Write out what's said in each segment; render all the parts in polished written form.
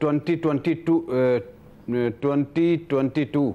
2022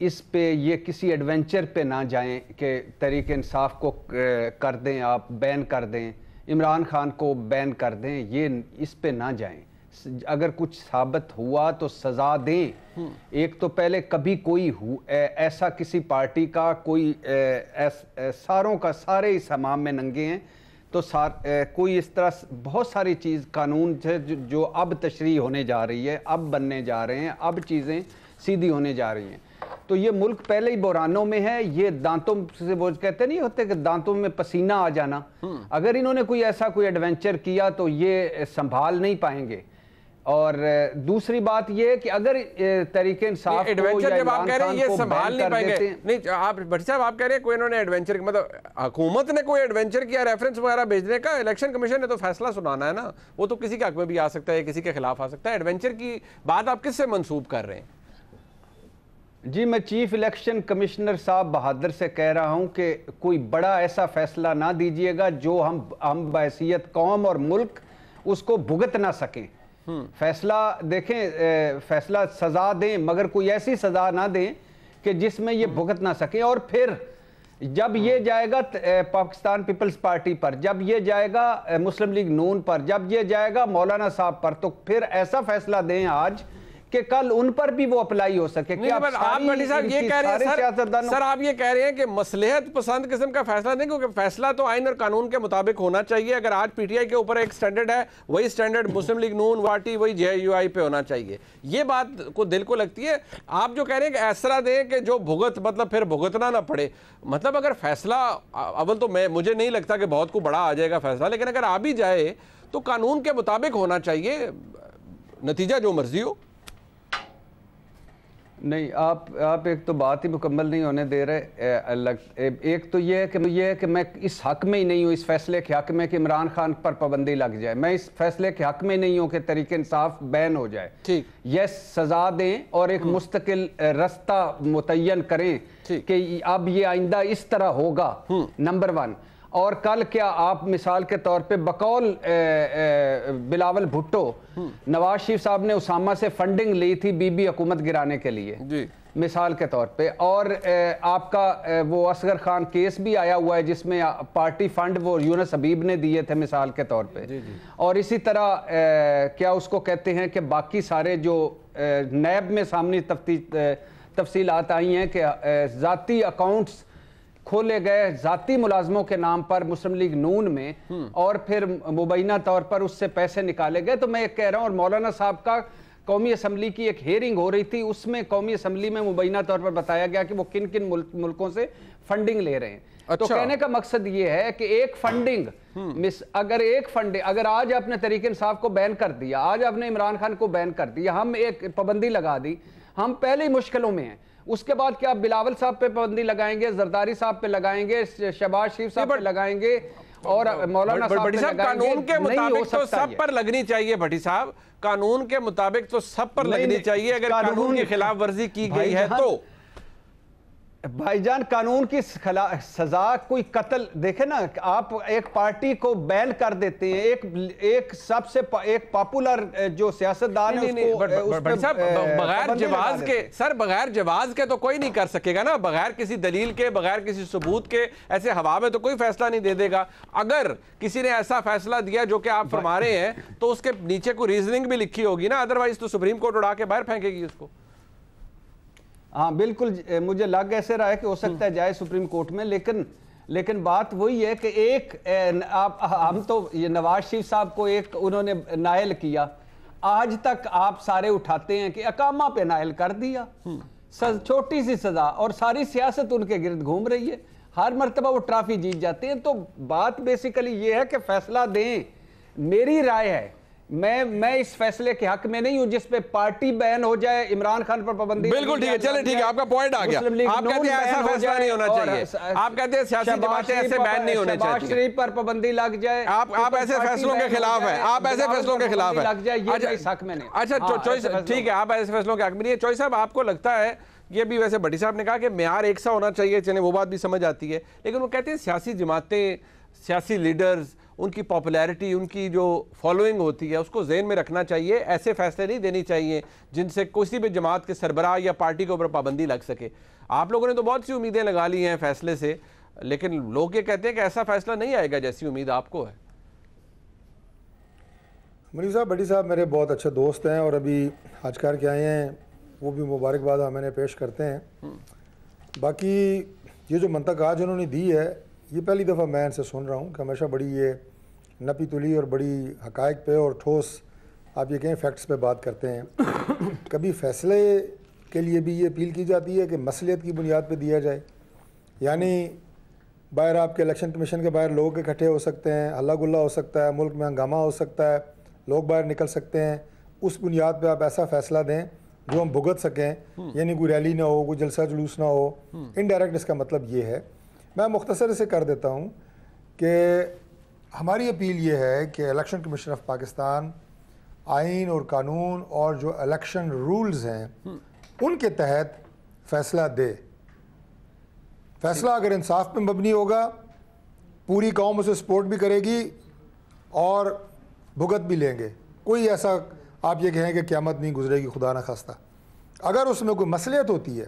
اس پہ یہ کسی ایڈونچر پہ نہ جائیں کہ تحریک انصاف کو کر دیں، آپ بین کر دیں، عمران خان کو بین کر دیں، یہ اس پہ نہ جائیں. اگر کچھ ثابت ہوا تو سزا دیں. ایک تو پہلے کبھی کوئی ایسا کسی پارٹی کا کوئی ساروں کا سارے اس حمام میں ننگے ہیں، تو کوئی اس طرح بہت ساری چیز قانون جو اب تشریح ہونے جا رہی ہے، اب بننے جا رہے ہیں، اب چیزیں سیدھی ہونے جا رہی ہیں. تو یہ ملک پہلے ہی بحرانوں میں ہے. یہ دانتوں سے وہ کہتے نہیں ہوتے کہ دانتوں میں پسینہ آ جانا، اگر انہوں نے کوئی ایسا کوئی ایڈونچر کیا تو یہ سنبھال نہیں پائیں گے. اور دوسری بات یہ ہے کہ اگر تحریک انصاف ایڈونچر جب آپ کہہ رہے ہیں یہ سنبھال نہیں پائیں گے، نہیں آپ بھٹی صاحب آپ کہہ رہے ہیں کوئی انہوں نے ایڈونچر مطلب حکومت نے کوئی ایڈونچر کیا ریفرنس وغیرہ بھیجنے کا، الیکشن کمیشن نے تو فیصلہ سنانا ہے نا، وہ تو کسی کے حق میں بھی آ سکتا ہے، کسی کے خلاف آ سکتا ہے. ایڈونچر کی بات آپ کس سے منسوب کر رہے ہیں؟ جی میں چیف الیکشن کمشنر صاحب بہادر سے کہہ رہا ہوں کہ کوئی بڑا ایسا فیصلہ نہ دیجیے گا جو ہم بحیثیت قوم اور ملک اس کو بھگت نہ سکیں. فیصلہ دیکھیں، فیصلہ سزا دیں مگر کوئی ایسی سزا نہ دیں کہ جس میں یہ بھگت نہ سکیں. اور پھر جب یہ جائے گا پاکستان پیپلز پارٹی پر، جب یہ جائے گا مسلم لیگ نون پر، جب یہ جائے گا مولانا صاحب پر، تو پھر ایسا فیصلہ دیں آج کہ کل ان پر بھی وہ اپلائی ہو سکے. آپ بھٹی صاحب یہ کہہ رہے ہیں سر آپ یہ کہہ رہے ہیں کہ مصلحت پسند قسم کا فیصلہ نہیں، کیونکہ فیصلہ تو آئین اور قانون کے مطابق ہونا چاہیے. اگر آج پی ٹی آئی کے اوپر ایک سٹینڈرڈ ہے، وہی سٹینڈرڈ مسلم لیگ نون پارٹی وہی جے یو آئی پہ ہونا چاہیے. یہ بات کو دل کو لگتی ہے. آپ جو کہہ رہے ہیں کہ ایسا دیں کہ جو بھگت مطلب پھر بھگتنا نہ پڑے، مطلب اگر فیصلہ اول تو مجھے نہیں لگتا کہ بہت کو بڑا آ جائے گا فیصلہ، لیکن اگر آ بھی جائے تو قانون کے مطابق ہونا چاہیے، نتیجہ جو مرضی ہو. نہیں آپ ایک تو بات ہی مکمل نہیں ہونے دے رہے. ایک تو یہ ہے کہ میں اس حق میں ہی نہیں ہوں، اس فیصلے کے حق میں کہ عمران خان پر پابندی لگ جائے. میں اس فیصلے کے حق میں نہیں ہوں کہ تحریک انصاف بین ہو جائے. یس سزا دیں اور ایک مستقل رستہ متعین کریں کہ اب یہ آئندہ اس طرح ہوگا، نمبر 1. اور کل کیا آپ مثال کے طور پہ بقول بلاول بھٹو، نواز شریف صاحب نے اسامہ سے فنڈنگ لی تھی بی بی حکومت گرانے کے لیے مثال کے طور پہ، اور آپ کا وہ اصغر خان کیس بھی آیا ہوا ہے جس میں پارٹی فنڈ وہ یونس حبیب نے دیے تھے مثال کے طور پہ. اور اسی طرح کیا اس کو کہتے ہیں کہ باقی سارے جو نیب میں سامنے تفصیلات آئی ہیں کہ ذاتی اکاؤنٹس کھولے گئے ذاتی ملازموں کے نام پر مسلم لیگ نون میں، اور پھر مبینہ طور پر اس سے پیسے نکالے گئے. تو میں یہ کہہ رہا ہوں، اور مولانا صاحب کا قومی اسمبلی کی ایک ہیئرنگ ہو رہی تھی، اس میں قومی اسمبلی میں مبینہ طور پر بتایا گیا کہ وہ کن کن ملکوں سے فنڈنگ لے رہے ہیں. تو کہنے کا مقصد یہ ہے کہ ایک فنڈنگ اگر آج آپ نے تحریک انصاف کو بین کر دیا، آج آپ نے عمران خان کو بین کر دیا، ہم ایک پابندی لگا دی، ہم پہلے ہی مشکلوں میں ہیں. اس کے بعد کیا بلاول صاحب پہ پابندی لگائیں گے، زرداری صاحب پہ لگائیں گے، شہباز شریف صاحب پہ لگائیں گے، اور مولانا صاحب پہ لگائیں گے. قانون کے مطابق تو سب پر لگنی چاہیے بھٹی صاحب، قانون کے مطابق تو سب پر لگنی چاہیے. اگر قانون کی خلاف ورزی کی گئی ہے تو بھائی جان قانون کی سزا کوئی قتل، دیکھیں نا آپ ایک پارٹی کو بین کر دیتے ہیں، ایک سب سے ایک پاپولر جو سیاستدان ہے بغیر جواز کے، سر بغیر جواز کے تو کوئی نہیں کر سکے گا نا، بغیر کسی دلیل کے، بغیر کسی ثبوت کے ایسے ہوا میں تو کوئی فیصلہ نہیں دے دے گا. اگر کسی نے ایسا فیصلہ دیا جو کہ آپ فرما رہے ہیں تو اس کے نیچے کوئی ریزننگ بھی لکھی ہوگی نا، ادروائز تو سپریم کورٹ اڑا کے باہر پھینکے گی اس کو. ہاں بالکل، مجھے لگ ایسے رہا ہے کہ ہو سکتا ہے جائے سپریم کورٹ میں، لیکن بات وہی ہے کہ ایک ہم تو یہ نواز شریف صاحب کو ایک انہوں نے نائل کیا، آج تک آپ سارے اٹھاتے ہیں کہ اقامہ پہ نائل کر دیا، چھوٹی سی سزا، اور ساری سیاست ان کے گرد گھوم رہی ہے، ہر مرتبہ وہ ٹرافی جیت جاتے ہیں. تو بات بیسیکلی یہ ہے کہ فیصلہ دیں. میری رائے ہے، میں اس فیصلے کے حق میں نہیں ہوں جس پہ پارٹی بین ہو جائے، عمران خان پر پابندی. بالکل ٹھیک ہے، چلیں ٹھیک ہے، آپ کا پوائنٹ آ گیا. آپ کہتے ہیں ایسا فیصلہ نہیں ہونا چاہیے، آپ کہتے ہیں سیاسی جماعتیں ایسے بین نہیں ہونے چاہیے، شہباز شریف پر پابندی لگ جائے. آپ ایسے فیصلوں کے خلاف ہیں، آپ ایسے فیصلوں کے خلاف ہیں. اچھا چوائس ٹھیک ہے، آپ ایسے فیصلوں کے حق میں نہیں ہے. چوائس صاحب آپ کو لگتا ہے، یہ بھی ویسے بھٹی صاحب نے کہا کہ معیار ایک سا ہونا چاہیے، چلیں وہ بات بھی سمجھ آتی ہے، لیکن وہ کہتے ہیں سیاسی جماعتیں، سیاسی لیڈرز ان کی پاپولیرٹی، ان کی جو فالوئنگ ہوتی ہے اس کو ذہن میں رکھنا چاہیے. ایسے فیصلے نہیں دینی چاہیے جن سے کسی بھی جماعت کے سربراہ یا پارٹی کے اوپر پابندی لگ سکے. آپ لوگوں نے تو بہت سی امیدیں لگا لی ہیں فیصلے سے، لیکن لوگ یہ کہتے ہیں کہ ایسا فیصلہ نہیں آئے گا جیسی امید آپ کو ہے. منیر صاحب، بڑی صاحب میرے بہت اچھے دوست ہیں اور ابھی حج کر کے آئے ہیں، وہ بھی مبارکباد ہمیں نے پیش کرتے ہیں. باقی یہ جو منطق آج انہوں نے دی ہے، یہ پہلی دفعہ میں ان سے سن رہا ہوں کہ ہمیشہ بڑی یہ نپی تلی اور بڑی حقائق پہ اور ٹھوس آپ یہ کہیں فیکٹس پہ بات کرتے ہیں. کبھی فیصلے کے لیے بھی یہ اپیل کی جاتی ہے کہ مصلحت کی بنیاد پہ دیا جائے، یعنی باہر آپ کے الیکشن کمیشن کے باہر لوگ اکٹھے ہو سکتے ہیں، ہلا گلا ہو سکتا ہے، ملک میں ہنگامہ ہو سکتا ہے، لوگ باہر نکل سکتے ہیں، اس بنیاد پہ آپ ایسا فیصلہ دیں جو ہم بھگت سکیں، یعنی کوئی ریلی نہ ہو، کوئی جلسہ جلوس نہ ہو. انڈائریکٹ اس کا مطلب یہ ہے. میں مختصر سے کر دیتا ہوں کہ ہماری اپیل یہ ہے کہ الیکشن کمیشن آف پاکستان آئین اور قانون اور جو الیکشن رولز ہیں ان کے تحت فیصلہ دے. فیصلہ اگر انصاف پہ مبنی ہوگا، پوری قوم اسے سپورٹ بھی کرے گی اور بھگت بھی لیں گے. کوئی ایسا آپ یہ کہیں کہ قیامت نہیں گزرے گی، خدا نہ خواستہ. اگر اس میں کوئی مصلحت ہوتی ہے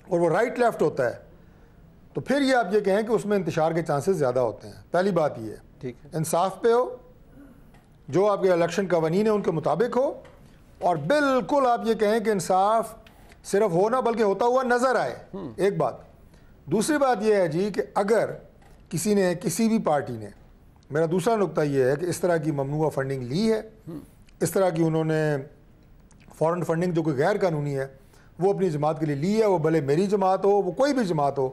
اور وہ رائٹ لیفٹ ہوتا ہے تو پھر یہ آپ یہ کہیں کہ اس میں انتشار کے چانسز زیادہ ہوتے ہیں. پہلی بات یہ ہے انصاف پہ ہو، جو آپ کے الیکشن قوانین ہیں ان کے مطابق ہو، اور بالکل آپ یہ کہیں کہ انصاف صرف ہو نہ بلکہ ہوتا ہوا نظر آئے. ایک بات. دوسری بات یہ ہے جی کہ اگر کسی نے، کسی بھی پارٹی نے، میرا دوسرا نقطہ یہ ہے کہ اس طرح کی ممنوعہ فنڈنگ لی ہے، اس طرح کی انہوں نے فورن فنڈنگ جو کوئی غیر قانونی ہے وہ اپنی جماعت کے لیے لی ہے، وہ بھلے میری جماعت ہو، وہ کوئی بھی جماعت ہو،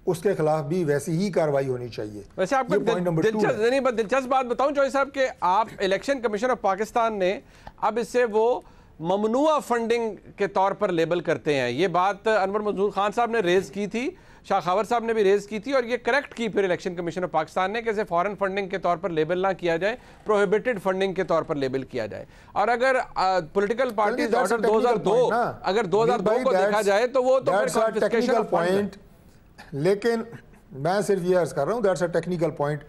اس کے خلاف بھی ویسی ہی کارروائی ہونی چاہیے. ویسے آپ کو دلچسپ بات بتاؤں چوہدری صاحب کہ آپ الیکشن کمیشن آف پاکستان نے اب اسے وہ ممنوعہ فنڈنگ کے طور پر لیبل کرتے ہیں. یہ بات انور منظور خان صاحب نے ریز کی تھی، شاہ خاور صاحب نے بھی ریز کی تھی، اور یہ کریکٹ کی پھر الیکشن کمیشن آف پاکستان نے کہ اسے فارن فنڈنگ کے طور پر لیبل نہ کیا جائے، پروہیبٹڈ فنڈنگ کے طور پر لیبل کیا جائے. اور اگر پولیٹیکل پارٹیز آرڈر 2002 اگر 2002 کو دیکھا جائے تو وہ تو ٹیکنیکل پوائنٹ. لیکن میں صرف یہ عرض کر رہا ہوں دیٹس اے ٹیکنیکل پوائنٹ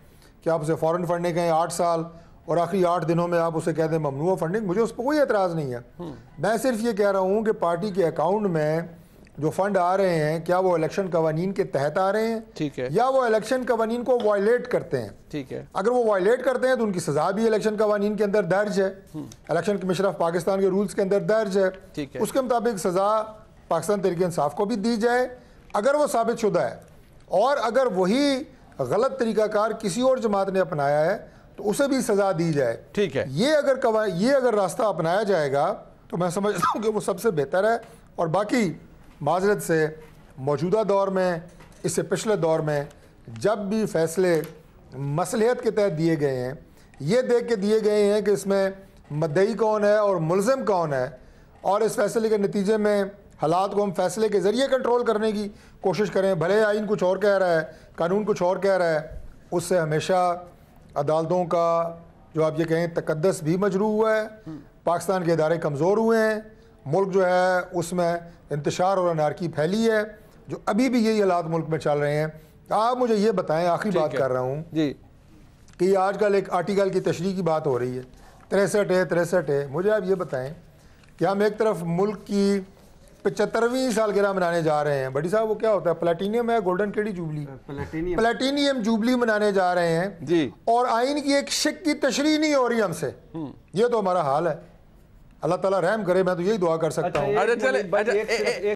کہ آپ اسے فارن فنڈنگ کہیں 8 سال اور آخری 8 دنوں میں آپ اسے کہہ دیں ممنوع فنڈنگ، مجھے اس پہ کوئی اعتراض نہیں ہے. میں صرف یہ کہہ رہا ہوں کہ پارٹی کے اکاؤنٹ میں جو فنڈ آ رہے ہیں کیا وہ الیکشن قوانین کے تحت آ رہے ہیں یا وہ الیکشن قوانین کو وائلیٹ کرتے ہیں. ٹھیک ہے، اگر وہ وائلیٹ کرتے ہیں تو ان کی سزا بھی الیکشن قوانین کے اندر درج ہے، الیکشن کمیشن آف پاکستان کے رولز کے اندر درج ہے. اس کے مطابق سزا پاکستان تحریک انصاف کو بھی دی جائے اگر وہ ثابت شدہ ہے، اور اگر وہی غلط طریقہ کار کسی اور جماعت نے اپنایا ہے تو اسے بھی سزا دی جائے. ٹھیک ہے، یہ اگر راستہ اپنایا جائے گا تو میں سمجھتا ہوں کہ وہ سب سے بہتر ہے. اور باقی معذرت سے موجودہ دور میں، اس سے پچھلے دور میں جب بھی فیصلے مصلحت کے تحت دیے گئے ہیں، یہ دیکھ کے دیے گئے ہیں کہ اس میں مدعی کون ہے اور ملزم کون ہے، اور اس فیصلے کے نتیجے میں حالات کو ہم فیصلے کے ذریعے کنٹرول کرنے کی کوشش کریں، بھلے آئین کچھ اور کہہ رہا ہے، قانون کچھ اور کہہ رہا ہے، اس سے ہمیشہ عدالتوں کا جو آپ یہ کہیں تقدس بھی مجروح ہوا ہے. پاکستان کے ادارے کمزور ہوئے ہیں، ملک جو ہے اس میں انتشار اور انارکی پھیلی ہے، جو ابھی بھی یہی حالات ملک میں چل رہے ہیں. آپ مجھے یہ بتائیں، آخری بات کر رہا ہوں جی، کہ یہ آج کل ایک آرٹیکل کی تشریح کی بات ہو رہی ہے، 63 ہے. مجھے آپ یہ بتائیں کہ ہم ایک طرف ملک کی 75ویں سالگرہ منانے جا رہے ہیں، بڑی صاحب وہ کیا ہوتا ہے، پلیٹینیم ہے، گولڈن کیڑی جوبلی، پلیٹینیم جوبلی منانے جا رہے ہیں جی، اور آئین کی ایک شق کی تشریح نہیں ہو رہی ہم سے. یہ تو ہمارا حال ہے. اللہ تعالیٰ رحم کرے، میں تو یہی دعا کر سکتا ہوں.